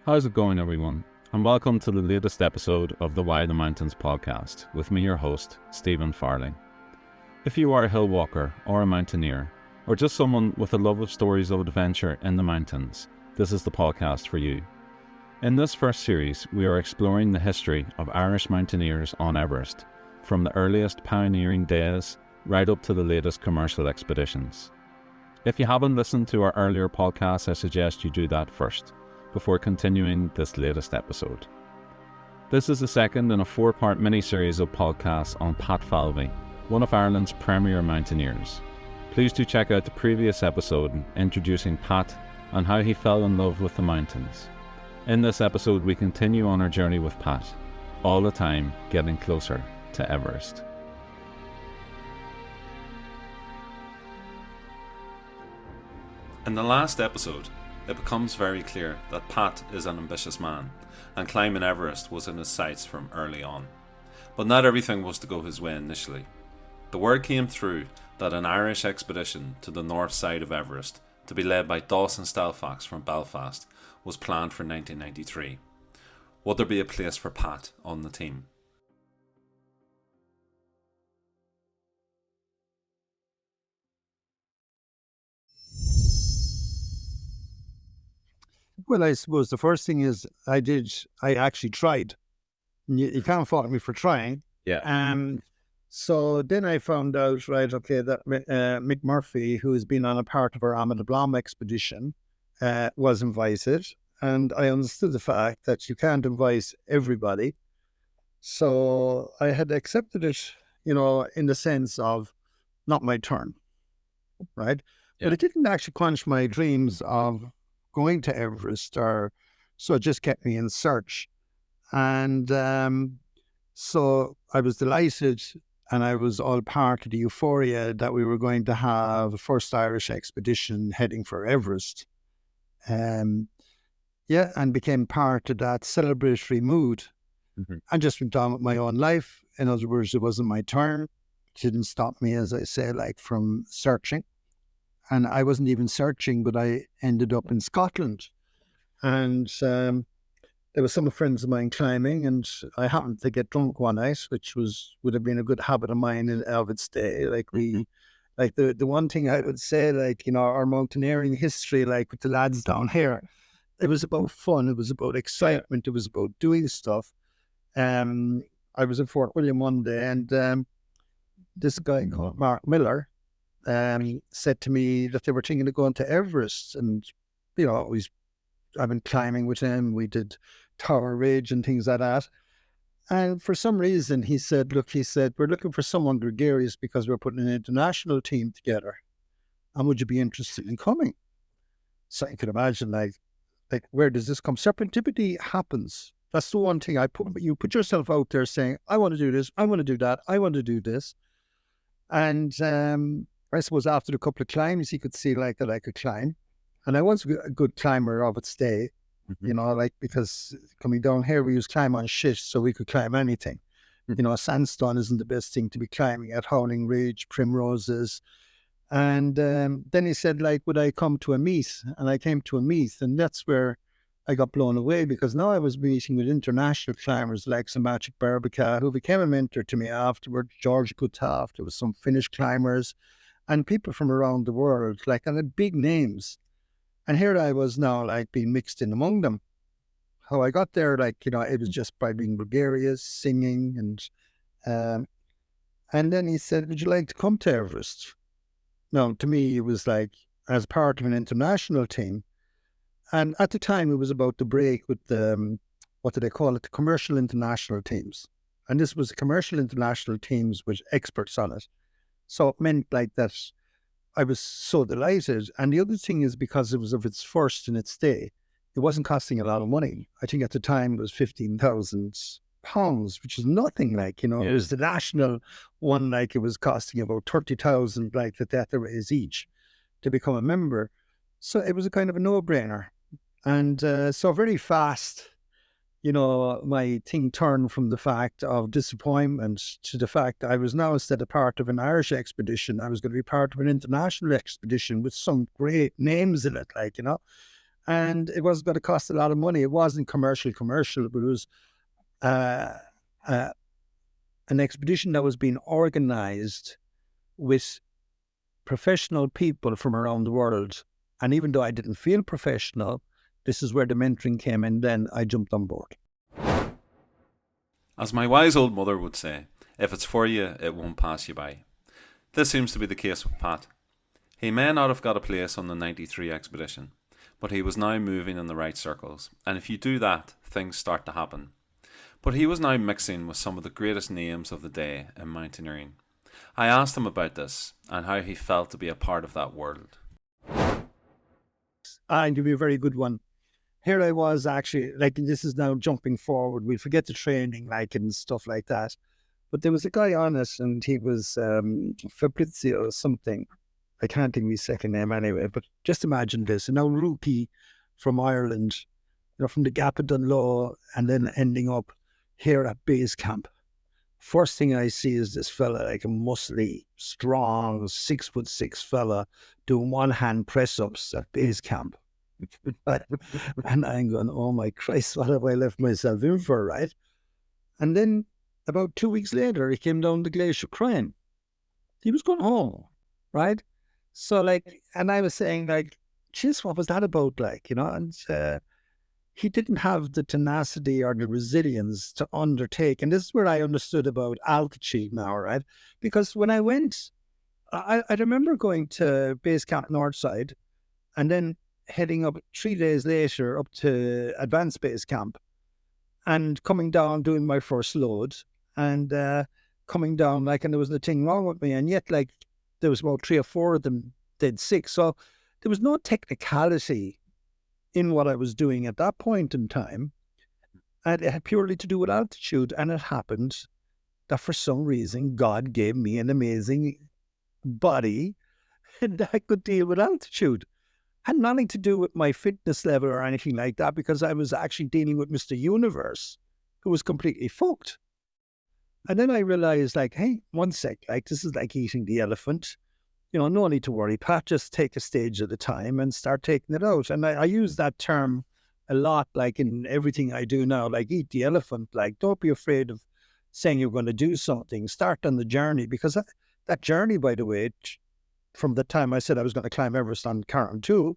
How's it going, everyone? And welcome to the latest episode of the Why the Mountains podcast with me, your host, Stephen Farley. If you are a hill walker or a mountaineer, or just someone with a love of stories of adventure in the mountains, this is the podcast for you. In this first series, we are exploring the history of Irish mountaineers on Everest, from the earliest pioneering days right up to the latest commercial expeditions. If you haven't listened to our earlier podcasts, I suggest you do that first, before continuing this latest episode. This is the second in a 4-part mini-series of podcasts on Pat Falvey, one of Ireland's premier mountaineers. Please do check out the previous episode introducing Pat and how he fell in love with the mountains. In this episode, we continue on our journey with Pat, all the time getting closer to Everest. In the last episode, it becomes very clear that Pat is an ambitious man, and climbing Everest was in his sights from early on. But not everything was to go his way initially. The word came through that an Irish expedition to the north side of Everest, to be led by Dawson Stelfax from Belfast, was planned for 1993. Would there be a place for Pat on the team? Well, I suppose the first thing is I actually tried. You can't fault me for trying. Yeah. So then I found out, right, okay, that Mick Murphy, who has been on a part of our Amid Blom expedition, was invited. And I understood the fact that you can't invite everybody. So I had accepted it, in the sense of not my turn, right? Yeah. But it didn't actually quench my dreams of going to Everest, so it just kept me in search. And so I was delighted, and I was all part of the euphoria that we were going to have a first Irish expedition heading for Everest. And became part of that celebratory mood. Mm-hmm. And just went on with my own life. In other words, it wasn't my turn. It didn't stop me, as I say, from searching. And I wasn't even searching, but I ended up in Scotland. And there were some friends of mine climbing, and I happened to get drunk one night, which would have been a good habit of mine of its day. The one thing I would say, our mountaineering history, with the lads down here, it was about fun, it was about excitement, it was about doing stuff. I was in Fort William one day, and this guy called Mark Miller said to me that they were thinking of going to Everest. And, I've been climbing with him. We did Tower Ridge and things like that. And for some reason, he said, we're looking for someone gregarious because we're putting an international team together. And would you be interested in coming? So you could imagine, where does this come? Serendipity happens. That's the one thing you put yourself out there saying, I want to do this, I want to do that, I want to do this. And I suppose after a couple of climbs, he could see that I could climb. And I was a good climber of its day, because coming down here, we used to climb on shit, so we could climb anything. Sandstone isn't the best thing to be climbing at, Howling Ridge, Primroses. And then he said, would I come to a meet? And I came to a meet, and that's where I got blown away, because now I was meeting with international climbers like Samacic Barbica, who became a mentor to me afterward, George Gutaf. There was some Finnish climbers and people from around the world, and big names. And here I was now, being mixed in among them. How I got there, it was just by being gregarious, singing, and then he said, would you like to come to Everest? Now, to me, it was as part of an international team. And at the time, it was about to break with the, what do they call it, the commercial international teams. And this was commercial international teams with experts on it. So it meant that I was so delighted. And the other thing is, because it was of its first in its day, it wasn't costing a lot of money. I think at the time it was £15,000, which is nothing. It was the national one, it was costing about 30,000, that they raise each to become a member. So it was a kind of a no-brainer. And so very fast, my thing turned from the fact of disappointment to the fact that I was now, instead of part of an Irish expedition, I was going to be part of an international expedition with some great names in it, And it was going to cost a lot of money. It wasn't commercial, but it was uh, uh, an expedition that was being organized with professional people from around the world. And even though I didn't feel professional, this is where the mentoring came in. Then I jumped on board. As my wise old mother would say, if it's for you, it won't pass you by. This seems to be the case with Pat. He may not have got a place on the 93 expedition, but he was now moving in the right circles, and if you do that, things start to happen. But he was now mixing with some of the greatest names of the day in mountaineering. I asked him about this and how he felt to be a part of that world. I'll give you a very good one. Here I was actually, like, this is now jumping forward. We forget the training, like, and stuff like that. But there was a guy on it, and he was Fabrizio or something. I can't think of his second name anyway, but just imagine this, a rookie from Ireland, from the Gap of Dunlow, and then ending up here at base camp. First thing I see is this fella, like a muscly, strong, 6'6" fella, doing one-hand press-ups at base camp. And I'm going, oh my Christ, what have I left myself in for, right? And then about 2 weeks later, he came down the glacier crying. He was going home, right? So, like, and I was saying, like, geez, what was that about, like, and he didn't have the tenacity or the resilience to undertake. And this is where I understood about altitude now, right? Because when I went, I remember going to base camp Northside and then heading up 3 days later up to advanced base camp and coming down, doing my first load and coming down, like, and there was nothing wrong with me. And yet, like, there was about 3 or 4 of them did 6. So there was no technicality in what I was doing at that point in time. And it had purely to do with altitude. And it happened that for some reason, God gave me an amazing body that could deal with altitude. Had nothing to do with my fitness level or anything like that, because I was actually dealing with Mr. Universe, who was completely fucked. And then I realized, like, hey, one sec, like, this is like eating the elephant. No need to worry, Pat, just take a stage at a time and start taking it out. And I use that term a lot, like in everything I do now, like eat the elephant. Like, don't be afraid of saying you're going to do something. Start on the journey, because that journey, by the way, from the time I said I was going to climb Everest on Cairn 2,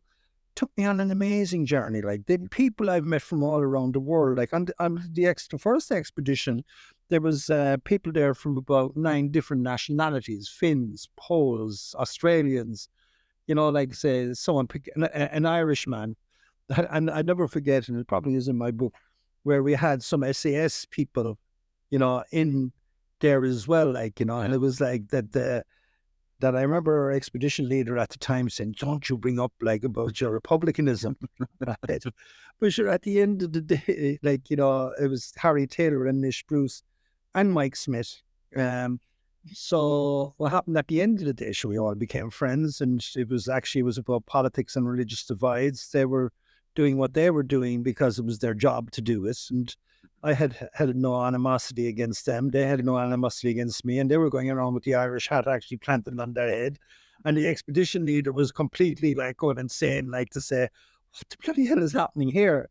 took me on an amazing journey. Like, the people I've met from all around the world, like on the first expedition, there was people there from about 9 different nationalities: Finns, Poles, Australians, like, say, someone picked an Irishman. And I never forget, and it probably is in my book, where we had some SAS people, in there as well, like, and it was like that I remember our expedition leader at the time saying, don't you bring up, like, about your republicanism. But sure, at the end of the day, like, it was Harry Taylor and Nish Bruce and Mike Smith. So what happened at the end of the day, we all became friends, and it was about politics and religious divides. They were doing what they were doing because it was their job to do it. And I had no animosity against them. They had no animosity against me, and they were going around with the Irish hat actually planted on their head. And the expedition leader was completely, like, going insane, like, to say, what the bloody hell is happening here?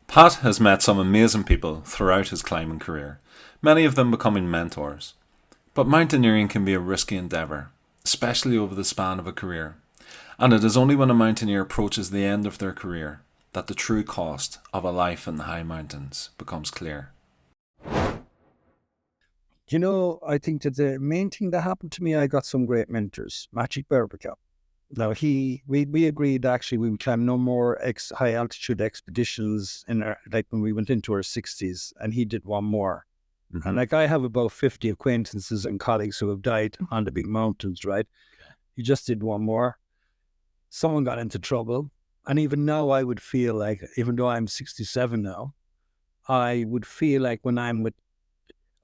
Pat has met some amazing people throughout his climbing career, many of them becoming mentors. But mountaineering can be a risky endeavour, especially over the span of a career. And it is only when a mountaineer approaches the end of their career that the true cost of a life in the high mountains becomes clear. I think that the main thing that happened to me, I got some great mentors. Magic Berbica. Now, we agreed, actually, we would climb no more high altitude expeditions like when we went into our 60s, and he did one more. Mm-hmm. And, like, I have about 50 acquaintances and colleagues who have died on the big mountains, right? He just did one more. Someone got into trouble. And even now I would feel like, even though I'm 67 now, I would feel like when I'm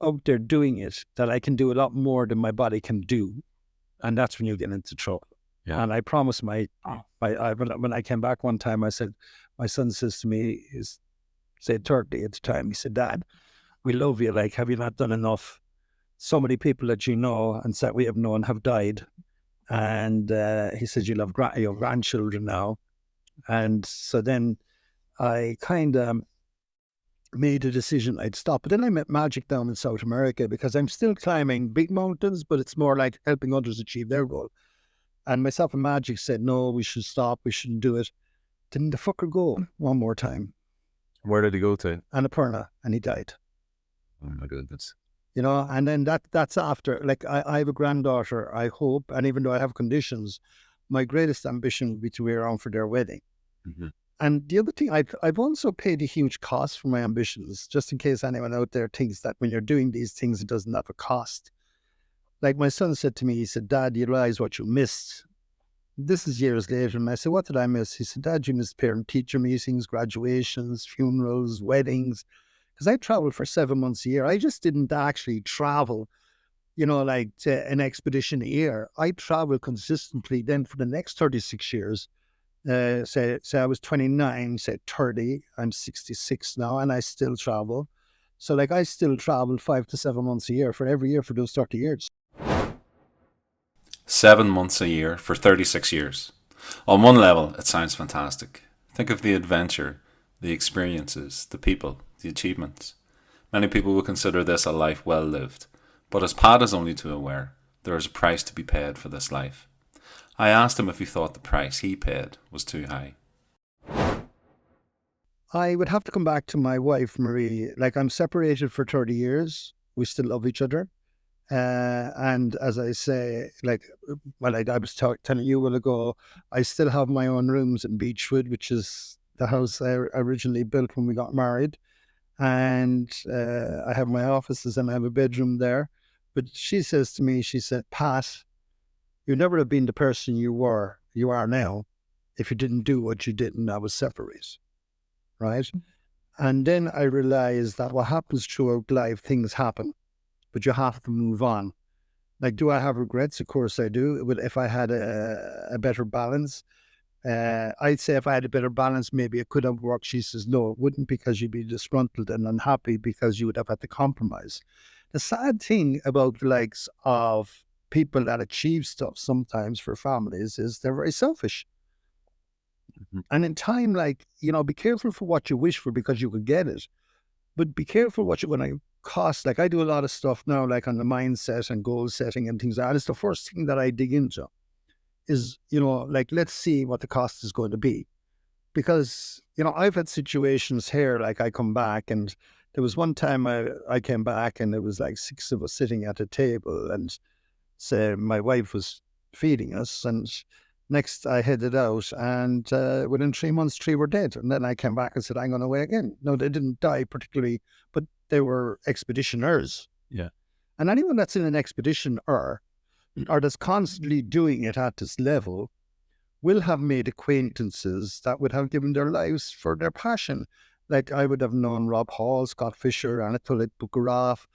out there doing it, that I can do a lot more than my body can do. And that's when you get into trouble. Yeah. And I promised when I came back one time, I said, my son says to me, he's, say 30 at the time, he said, Dad, we love you. Like, have you not done enough? So many people that and that we have known have died. And he said, you'll have your grandchildren now. And so then I kind of made a decision I'd stop. But then I met Magic down in South America, because I'm still climbing big mountains, but it's more like helping others achieve their goal. And myself and Magic said, no, we should stop. We shouldn't do it. Didn't the fucker go one more time? Where did he go to? Annapurna, and he died. Oh my goodness. You know, and then that's after, like, I have a granddaughter, I hope, and even though I have conditions, my greatest ambition would be to be around for their wedding. Mm-hmm. And the other thing, I've also paid a huge cost for my ambitions, just in case anyone out there thinks that when you're doing these things, it doesn't have a cost. Like my son said to me, he said, Dad, you realize what you missed? This is years later. And I said, what did I miss? He said, Dad, you missed parent-teacher meetings, graduations, funerals, weddings. Because I traveled for 7 months a year. I just didn't actually travel, you know, like to an expedition a year. I traveled consistently then for the next 36 years. Say I was 29, say 30, I'm 66 now, and I still travel. So like I still travel 5 to 7 months a year for every year for those 30 years. 7 months a year for 36 years. On one level, it sounds fantastic. Think of the adventure, the experiences, the people, the achievements. Many people will consider this a life well lived, but as Pat is only too aware, there is a price to be paid for this life. I asked him if he thought the price he paid was too high. I would have to come back to my wife, Marie. Like, I'm separated for 30 years. We still love each other. And as I say, like, well, I was telling you a while ago, I still have my own rooms in Beechwood, which is the house I originally built when we got married. And I have my offices and I have a bedroom there. But she says to me, she said, Pat, you never have been the person you are now if you didn't do what you did and I was separate. Right? And then I realized that what happens throughout life, things happen, but you have to move on. Like, do I have regrets? Of course I do. If I had a better balance, I'd say if I had a better balance, maybe it could have worked. She says, no, it wouldn't, because you'd be disgruntled and unhappy because you would have had to compromise. The sad thing about the likes of people that achieve stuff sometimes for families is they're very selfish. Mm-hmm. And in time, like, you know, be careful for what you wish for because you could get it, but be careful what you're going to cost. Like, I do a lot of stuff now, like on the mindset and goal setting and things like that. It's the first thing that I dig into is, you know, like, let's see what the cost is going to be. Because, you know, I've had situations here, like I come back and there was one time I came back and there was like 6 of us sitting at a table and say my wife was feeding us, and next I headed out and within 3 months 3 were dead. And then I came back and said, I'm going away again. No, they didn't die particularly, but they were expeditioners. Yeah. And anyone that's in an expedition or that's constantly doing it at this level will have made acquaintances that would have given their lives for their passion. Like, I would have known Rob Hall, Scott Fisher, Anatoly Bukharov,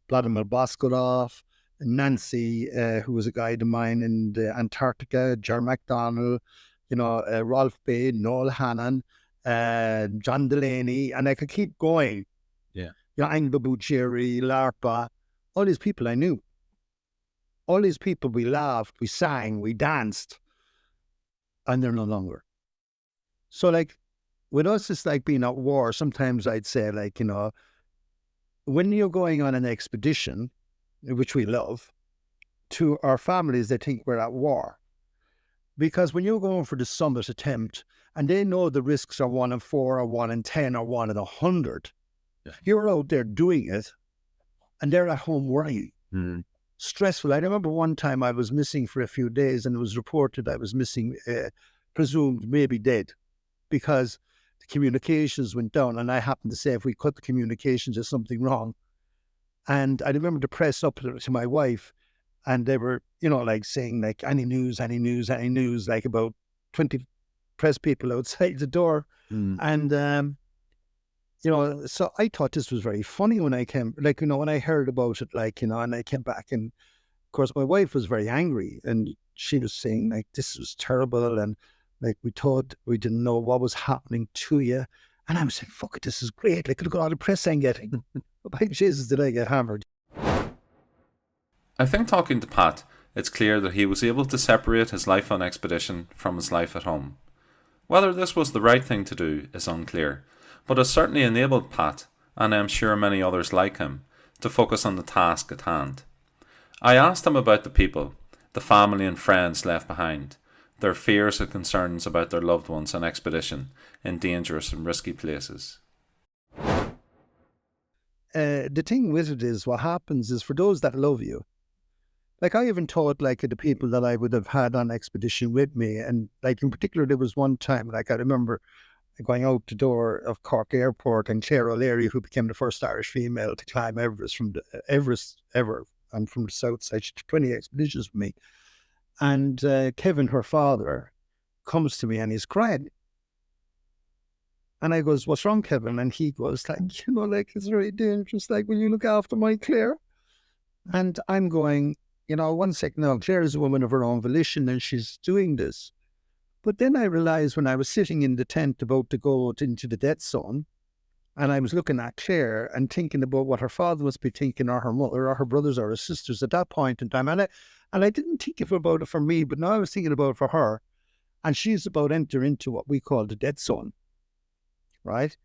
Vladimir Boskorov, Nancy, who was a guide of mine in the Antarctica, Ger MacDonald, you know, Rolf Bay, Noel Hannon, John Delaney, and I could keep going. Yeah. You know, Angba Bucheri, Larpa, all these people I knew. All these people, we laughed, we sang, we danced, and they're no longer. So, like, with us, it's like being at war. Sometimes I'd say, like, you know, when you're going on an expedition, which we love, to our families, they think we're at war. Because when you're going for the summit attempt, and they know the risks are 1 in 4 or 1 in 10 or 1 in 100, you're out there doing it, and they're at home worrying. Mm. Stressful. I remember one time I was missing for a few days and it was reported I was missing, presumed maybe dead, because the communications went down, and I happened to say, if we cut the communications, there's something wrong. And I remember the press up to my wife, and they were, you know, like saying, like, any news, like about 20 press people outside the door. Mm. And, you know, so I thought this was very funny when I came, like, you know, when I heard about it, like, you know, and I came back, and of course my wife was very angry, and she was saying, like, this was terrible, and like, we thought we didn't know what was happening to you. And I was saying, fuck it, this is great. Like, look at all the press I'm getting. By Jesus, did I get hammered. I think talking to Pat it's clear that he was able to separate his life on expedition from his life at home. Whether this was the right thing to do is unclear, but it certainly enabled Pat, and I am sure many others like him, to focus on the task at hand. I asked him about the people, the family and friends left behind, their fears and concerns about their loved ones on expedition in dangerous and risky places. The thing with it is, what happens is, for those that love you, like I even thought, like, the people that I would have had on expedition with me, and like in particular, there was one time, like I remember going out the door of Cork Airport, and Claire O'Leary, who became the first Irish female to climb Everest Everest ever, and from the south side, she did 20 expeditions with me. And Kevin, her father, comes to me and he's crying. And I goes, "What's wrong, Kevin?" And he goes, like, like, it's very dangerous. Like, will you look after my Claire? And I'm going, one second now, Claire is a woman of her own volition and she's doing this. But then I realized, when I was sitting in the tent about to go into the death zone, and I was looking at Claire and thinking about what her father must be thinking, or her mother, or her brothers, or her sisters at that point in time. And I didn't think about it for me, but now I was thinking about it for her. And she's about to enter into what we call the death zone, right?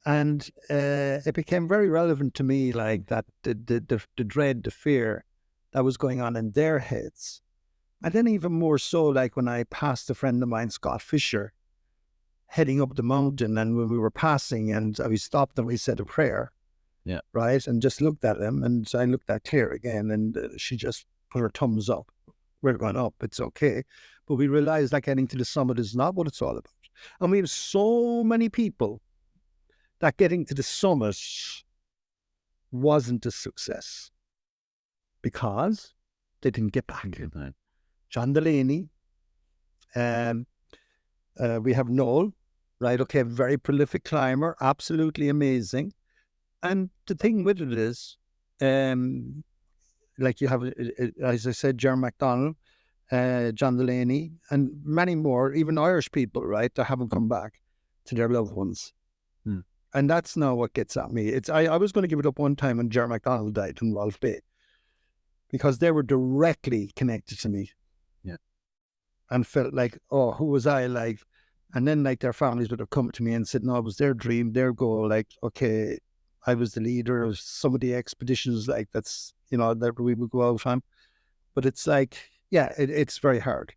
And it became very relevant to me, like that, the dread, the fear that was going on in their heads. And then even more so, like when I passed a friend of mine, Scott Fisher, heading up the mountain, and when we were passing, and we stopped and we said a prayer, right, and just looked at him, and I looked at Claire again, and she just put her thumbs up. We're going up, it's okay. But we realized that getting to the summit is not what it's all about. And we have so many people that getting to the summit wasn't a success because they didn't get back. John Delaney, we have Noel, right? Okay, very prolific climber, absolutely amazing. And the thing with it is, like you have, as I said, Jerry MacDonald, John Delaney, and many more, even Irish people, right, that haven't come back to their loved ones. And that's now what gets at me. I was going to give it up one time when Jerry MacDonald died in Ralph Bay, because they were directly connected to me. And felt like, oh, who was I? Like, and then like their families would have come to me and said, no, it was their dream, their goal. Like, okay, I was the leader of some of the expeditions, like that's, that we would go out on. But it's like, it's very hard.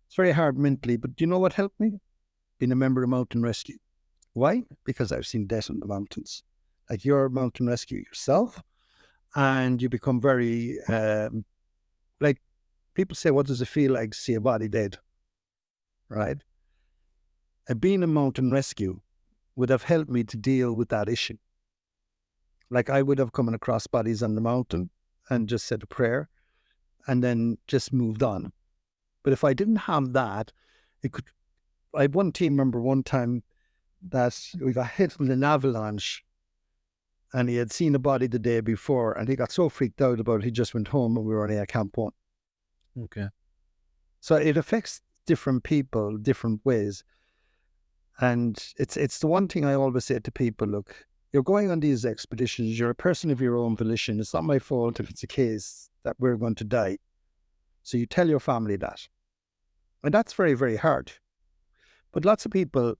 It's very hard mentally. But do you know what helped me? Being a member of Mountain Rescue. Why? Because I've seen death in the mountains. Like, you're a mountain rescue yourself, and you become very, like, people say, what does it feel like to see a body dead? Right? And being a mountain rescue would have helped me to deal with that issue. Like, I would have come across bodies on the mountain and just said a prayer and then just moved on. But if I didn't have that, I had one team member one time that we got hit with an avalanche, and he had seen a body the day before, and he got so freaked out about it, he just went home, and we were only at Camp 1. Okay. So it affects different people different ways. And it's the one thing I always say to people, look, you're going on these expeditions, you're a person of your own volition. It's not my fault if it's a case that we're going to die. So you tell your family that. And that's very, very hard. But lots of people,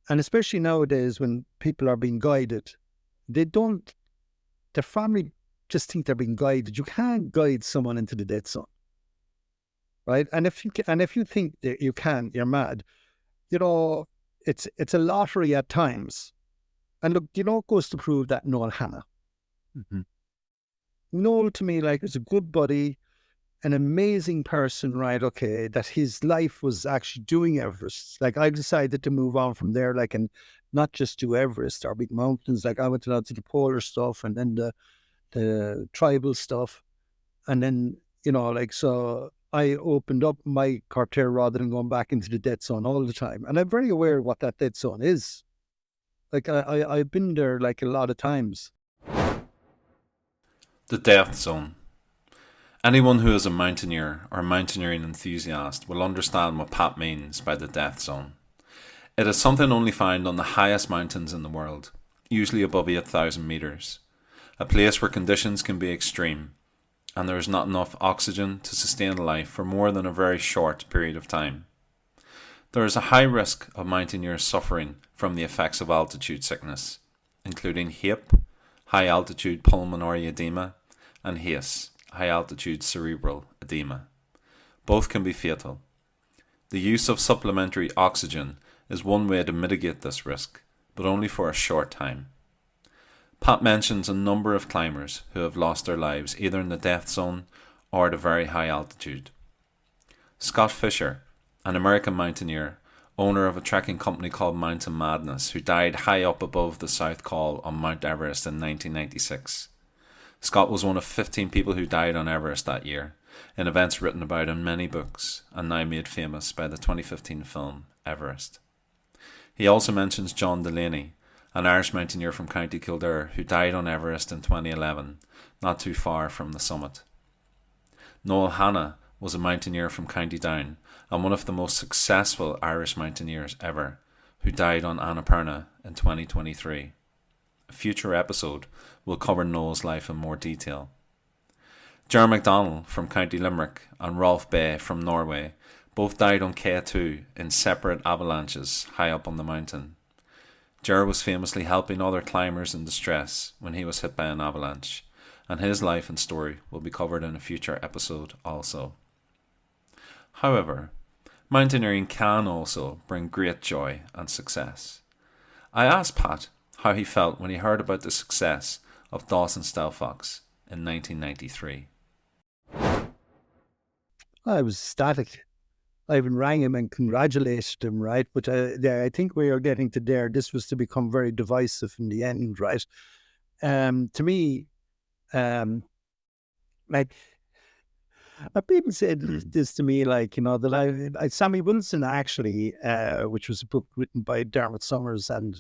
and especially nowadays when people are being guided, their family just think they're being guided. You can't guide someone into the death zone. Right? And if you think that you can, you're mad. It's a lottery at times. And look, it goes to prove that Noel Hannah. Noel, to me, like, is a good buddy, an amazing person, right? Okay, that his life was actually doing Everest. Like, I decided to move on from there, like, and not just do Everest or big mountains. Like, I went out to the polar stuff, and then the tribal stuff, and then so I opened up my cartier rather than going back into the dead zone all the time. And I'm very aware of what that dead zone is. Like, I've been there, like, a lot of times. The death zone. Anyone who is a mountaineer or mountaineering enthusiast will understand what Pat means by the death zone. It is something only found on the highest mountains in the world, usually above 8,000 metres. A place where conditions can be extreme, and there is not enough oxygen to sustain life for more than a very short period of time. There is a high risk of mountaineers suffering from the effects of altitude sickness, including HAPE, high altitude pulmonary edema, and HACE, high altitude cerebral edema. Both can be fatal. The use of supplementary oxygen is one way to mitigate this risk, but only for a short time. Pat mentions a number of climbers who have lost their lives either in the death zone or at a very high altitude. Scott Fisher, an American mountaineer, owner of a trekking company called Mountain Madness, who died high up above the South Col on Mount Everest in 1996. Scott was one of 15 people who died on Everest that year, in events written about in many books and now made famous by the 2015 film Everest. He also mentions John Delaney, an Irish mountaineer from County Kildare who died on Everest in 2011, not too far from the summit. Noel Hanna was a mountaineer from County Down and one of the most successful Irish mountaineers ever, who died on Annapurna in 2023. A future episode will cover Noel's life in more detail. Ger MacDonald from County Limerick and Rolf Bay from Norway both died on K2 in separate avalanches high up on the mountain. Ger was famously helping other climbers in distress when he was hit by an avalanche, and his life and story will be covered in a future episode also. However, mountaineering can also bring great joy and success. I asked Pat how he felt when he heard about the success of Dawson Stelfox in 1993. I was ecstatic. I even rang him and congratulated him, right? But I think we are getting to there. This was to become very divisive in the end, right? To me, like, people said this to me, like, you know, that I Sammy Wilson actually, which was a book written by Dermot Summers and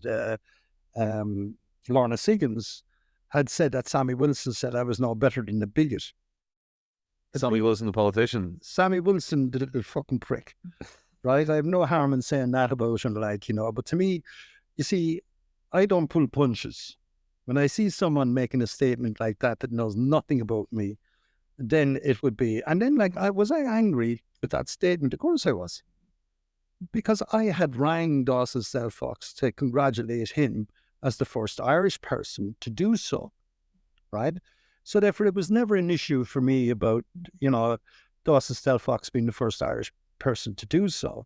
Lorna Siggins, had said that Sammy Wilson said I was no better than the bigot. Sammy Wilson, the politician. Sammy Wilson, the little fucking prick, right? I have no harm in saying that about him, like, you know, but to me, you see, I don't pull punches. When I see someone making a statement like that knows nothing about me, then it would be, and then like, was I angry with that statement? Of course I was. Because I had rang Dawson Stelfox to congratulate him as the first Irish person to do so, right? So therefore, it was never an issue for me about, you know, Dawson Stelfox being the first Irish person to do so.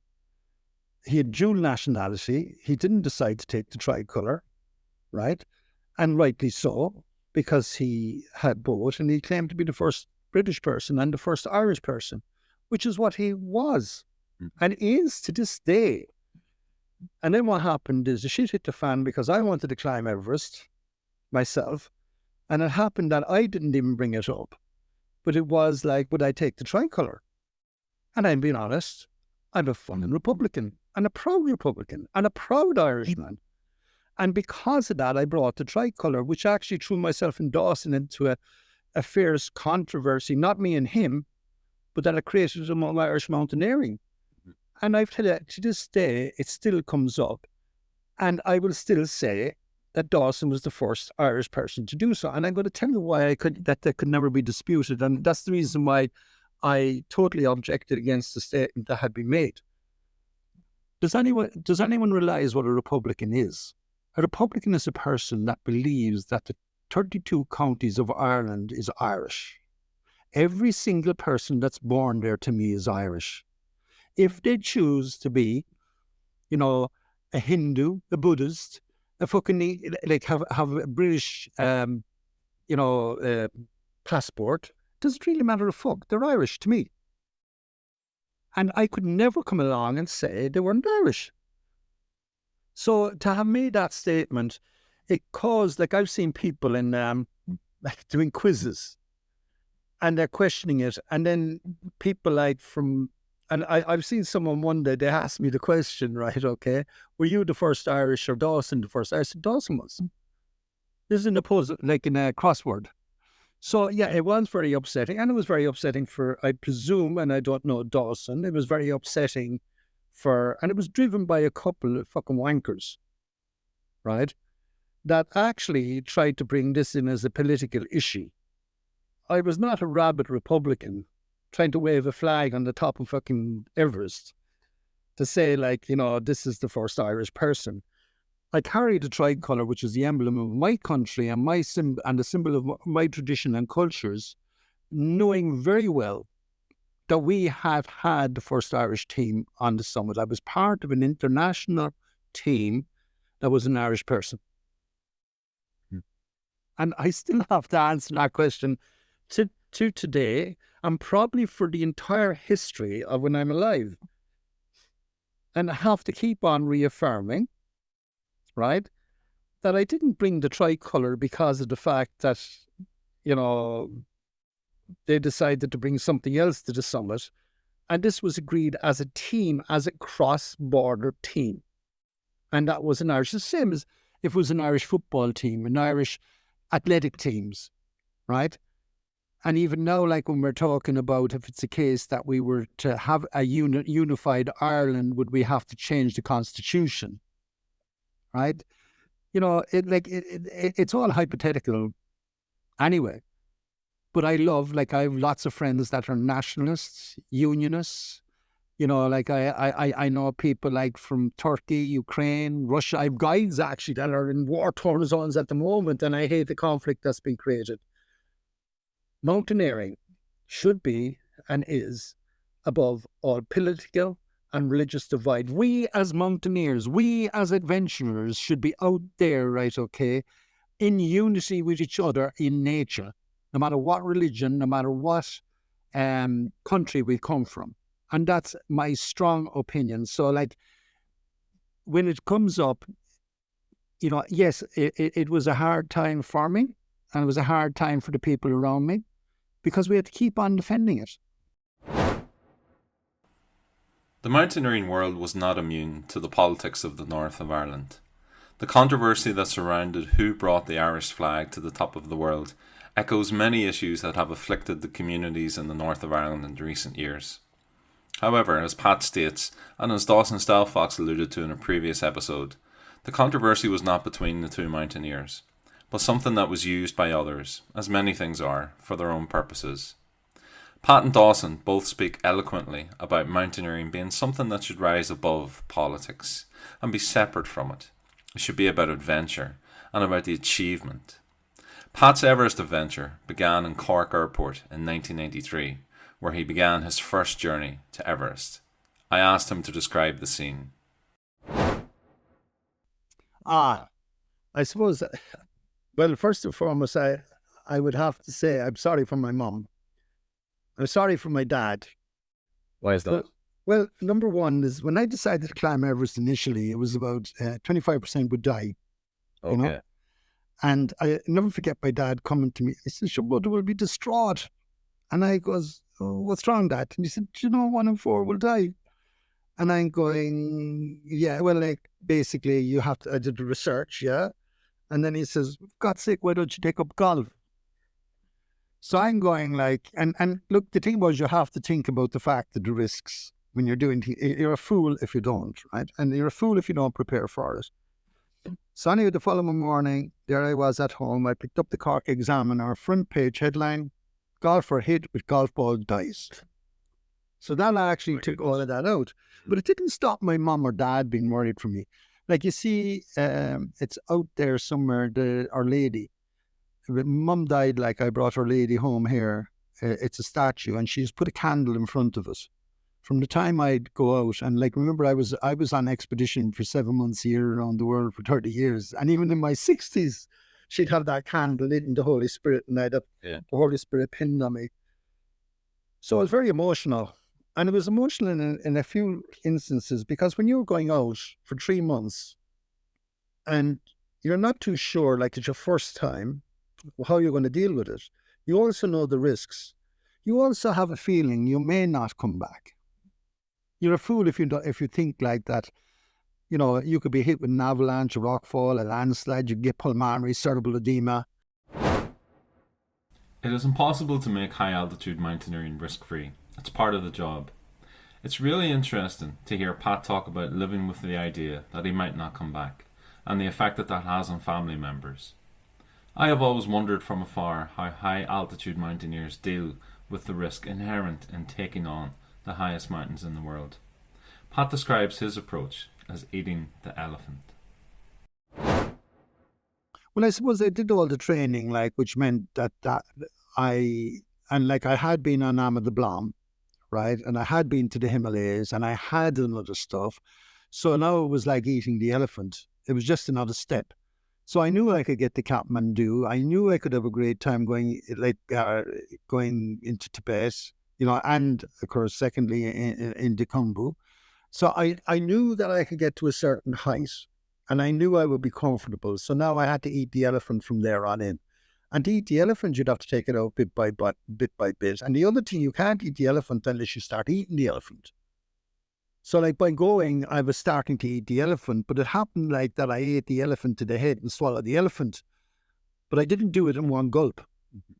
He had dual nationality. He didn't decide to take the tricolour, right? And rightly so, because he had both, and he claimed to be the first British person and the first Irish person, which is what he was and is to this day. And then what happened is the shit hit the fan because I wanted to climb Everest myself. And it happened that I didn't even bring it up. But it was like, would I take the tricolour? And I'm being honest, I'm a fucking Republican and a proud Irishman. And because of that, I brought the tricolour, which actually threw myself and Dawson into a fierce controversy, not me and him, but that it created among Irish mountaineering. And I've told you, to this day, it still comes up. And I will still say that Dawson was the first Irish person to do so. And I'm going to tell you why that could never be disputed. And that's the reason why I totally objected against the statement that had been made. Does anyone realize what a Republican is? A Republican is a person that believes that the 32 counties of Ireland is Irish. Every single person that's born there to me is Irish. If they choose to be, you know, a Hindu, a Buddhist, a fucking, like, have a British, passport, doesn't really matter a fuck. They're Irish to me. And I could never come along and say they weren't Irish. So to have made that statement, it caused, like, I've seen people in doing quizzes and they're questioning it. And then people like I've seen someone one day, they asked me the question, right, okay, were you the first Irish or Dawson the first? I said, Dawson was. This is in a crossword. So, yeah, it was very upsetting. And it was very upsetting for, I presume, and I don't know Dawson, it was very upsetting and it was driven by a couple of fucking wankers, right, that actually tried to bring this in as a political issue. I was not a rabid Republican trying to wave a flag on the top of fucking Everest to say, like, you know, this is the first Irish person. I carried the tricolour, which is the emblem of my country and and the symbol of my tradition and cultures, knowing very well that we have had the first Irish team on the summit. I was part of an international team that was an Irish person. And I still have to answer that question to today, and probably for the entire history of when I'm alive. And I have to keep on reaffirming, right, that I didn't bring the tricolour because of the fact that, you know, they decided to bring something else to the summit. And this was agreed as a team, as a cross-border team. And that was an Irish, the same as if it was an Irish football team, an Irish athletic teams, right? And even now, like when we're talking about if it's a case that we were to have a unified Ireland, would we have to change the constitution, right? You know, it's all hypothetical anyway. But I have lots of friends that are nationalists, unionists. You know, like I know people like from Turkey, Ukraine, Russia. I have guides actually that are in war-torn zones at the moment, and I hate the conflict that's been created. Mountaineering should be and is above all political and religious divide. We as mountaineers, we as adventurers should be out there, right, okay, in unity with each other in nature, no matter what religion, no matter what country we come from. And that's my strong opinion. So, like, when it comes up, you know, yes, it was a hard time for me, and it was a hard time for the people around me, because we had to keep on defending it. The mountaineering world was not immune to the politics of the north of Ireland. The controversy that surrounded who brought the Irish flag to the top of the world echoes many issues that have afflicted the communities in the north of Ireland in recent years. However, as Pat states, and as Dawson Stelfox alluded to in a previous episode, the controversy was not between the two mountaineers, but something that was used by others, as many things are, for their own purposes. Pat and Dawson both speak eloquently about mountaineering being something that should rise above politics and be separate from it. It should be about adventure and about the achievement. Pat's Everest adventure began in Cork Airport in 1993, where he began his first journey to Everest. I asked him to describe the scene. I suppose, well, first and foremost, I would have to say I'm sorry for my mum. I'm sorry for my dad. Why is that? Well, number one is when I decided to climb Everest initially, it was about 25% would die. Okay. You know? And I never forget my dad coming to me. He says, your mother will be distraught. And I goes, oh, what's wrong, Dad? And he said, do you know 1 in 4 will die? And I'm going, yeah, well, like, basically, you have to, I did the research, yeah? And then he says, for God's sake, why don't you take up golf? So I'm going like, and look, the thing was, you have to think about the fact that the risks when you're doing, you're a fool if you don't, right? And you're a fool if you don't prepare for it. So anyway, the following morning, there I was at home. I picked up the Cork Examiner, front page headline, golfer hit with golf ball dies. So that actually took all of that out. But it didn't stop my mum or dad being worried for me. Like, you see, it's out there somewhere, Our Lady. Mum died, like, I brought Our Lady home here. It's a statue, and she's put a candle in front of us. From the time I'd go out, and like, remember, I was on expedition for 7 months a year around the world for 30 years. And even in my 60s, she'd have that candle lit in the Holy Spirit, and I'd have the Holy Spirit pinned on me. So it was very emotional. And it was emotional in a few instances, because when you're going out for 3 months and you're not too sure, like, it's your first time, how you're going to deal with it, you also know the risks. You also have a feeling you may not come back. You're a fool if you think like that. You know, you could be hit with an avalanche, a rockfall, a landslide, you get pulmonary cerebral edema. It is impossible to make high-altitude mountaineering risk-free. It's part of the job. It's really interesting to hear Pat talk about living with the idea that he might not come back, and the effect that has on family members. I have always wondered from afar how high altitude mountaineers deal with the risk inherent in taking on the highest mountains in the world. Pat describes his approach as eating the elephant. Well, I suppose I did all the training, like, which meant that I had been on Ama de Blanc, right? And I had been to the Himalayas and I had done other stuff. So now it was like eating the elephant. It was just another step. So I knew I could get to Kathmandu. I knew I could have a great time going into Tibet, and of course, secondly, in Khumbu. So I knew that I could get to a certain height and I knew I would be comfortable. So now I had to eat the elephant from there on in. And to eat the elephant, you'd have to take it out bit by bit. And the other thing, you can't eat the elephant unless you start eating the elephant. So like by going, I was starting to eat the elephant, but it happened like that I ate the elephant to the head and swallowed the elephant. But I didn't do it in one gulp.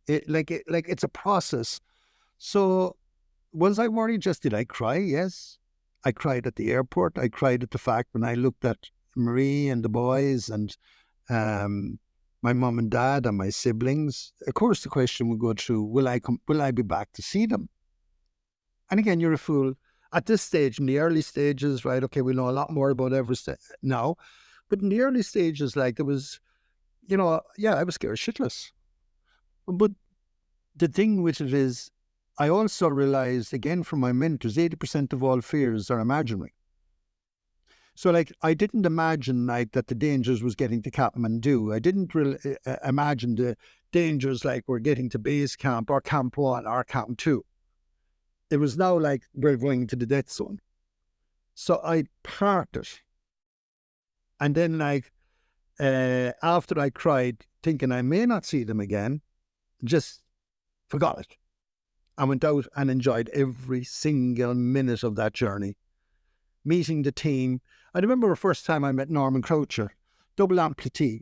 It's a process. So was I worried? Did I cry? Yes. I cried at the airport. I cried at the fact when I looked at Marie and the boys and my mum and dad and my siblings. Of course, the question would go through, will I be back to see them? And again, you're a fool. At this stage, in the early stages, right, okay, we know a lot more about Everest now. But in the early stages, like there was, I was scared shitless. But the thing with it is, I also realized, again, from my mentors, 80% of all fears are imaginary. So, like, I didn't imagine, like, that the dangers was getting to Kathmandu. I didn't imagine the dangers, like, we're getting to base camp or Camp 1 or Camp 2. It was now like we're going to the death zone. So I parked it. And then, like, after I cried, thinking I may not see them again, just forgot it. I went out and enjoyed every single minute of that journey. Meeting the team. I remember the first time I met Norman Croucher, double amputee.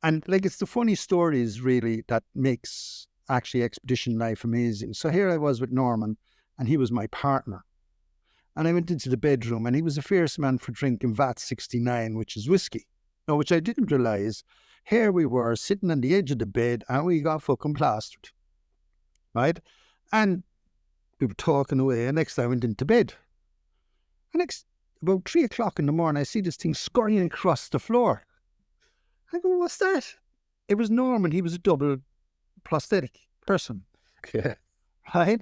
And like, it's the funny stories really that makes actually expedition life amazing. So here I was with Norman and he was my partner. And I went into the bedroom and he was a fierce man for drinking VAT 69, which is whiskey. Now, which I didn't realise. Here we were sitting on the edge of the bed and we got fucking plastered. Right? And we were talking away and next I went into bed. And about 3 o'clock in the morning, I see this thing scurrying across the floor. I go, what's that? It was Norman. He was a double prosthetic person. Yeah. Right?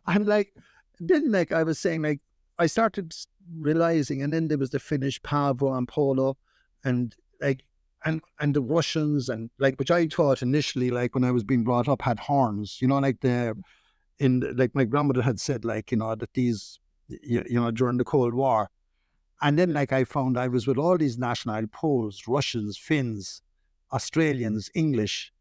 And like, then like I was saying, like, I started realizing, and then there was the Finnish Paavo and Polo and like, and the Russians and like, which I thought initially, like when I was being brought up, had horns, like like my grandmother had said, like, that these, during the Cold War. And then like I found I was with all these national Poles, Russians, Finns, Australians, English,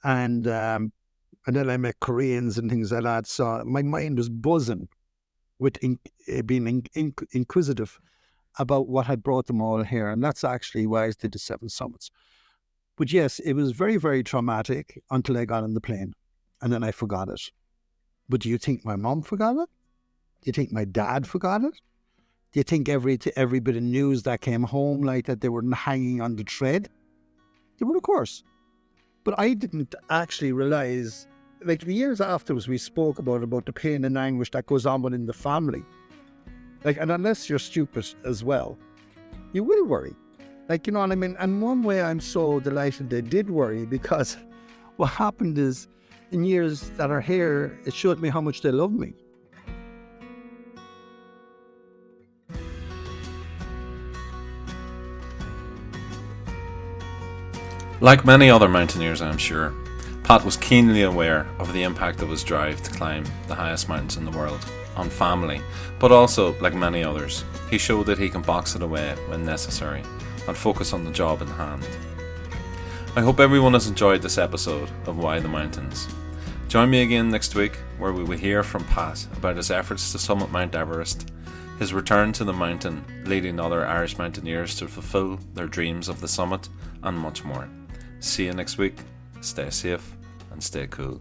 and then I met Koreans and things like that. So my mind was buzzing with being inquisitive about what had brought them all here. And that's actually why I did the 7 summits. But yes, it was very, very traumatic until I got on the plane. And then I forgot it. But do you think my mom forgot it? Do you think my dad forgot it? Do you think every bit of news that came home like that, they were hanging on the thread? They were, of course. But I didn't actually realize, like the years afterwards, we spoke about the pain and anguish that goes on within the family. Like, and unless you're stupid as well, you will worry. Like, you know what I mean? And one way I'm so delighted they did worry, because what happened is, in years that are here, it showed me how much they love me. Like many other mountaineers, I'm sure, Pat was keenly aware of the impact of his drive to climb the highest mountains in the world on family, but also, like many others, he showed that he can box it away when necessary and focus on the job in hand. I hope everyone has enjoyed this episode of Why the Mountains. Join me again next week, where we will hear from Pat about his efforts to summit Mount Everest, his return to the mountain leading other Irish mountaineers to fulfill their dreams of the summit, and much more. See you next week. Stay safe and stay cool.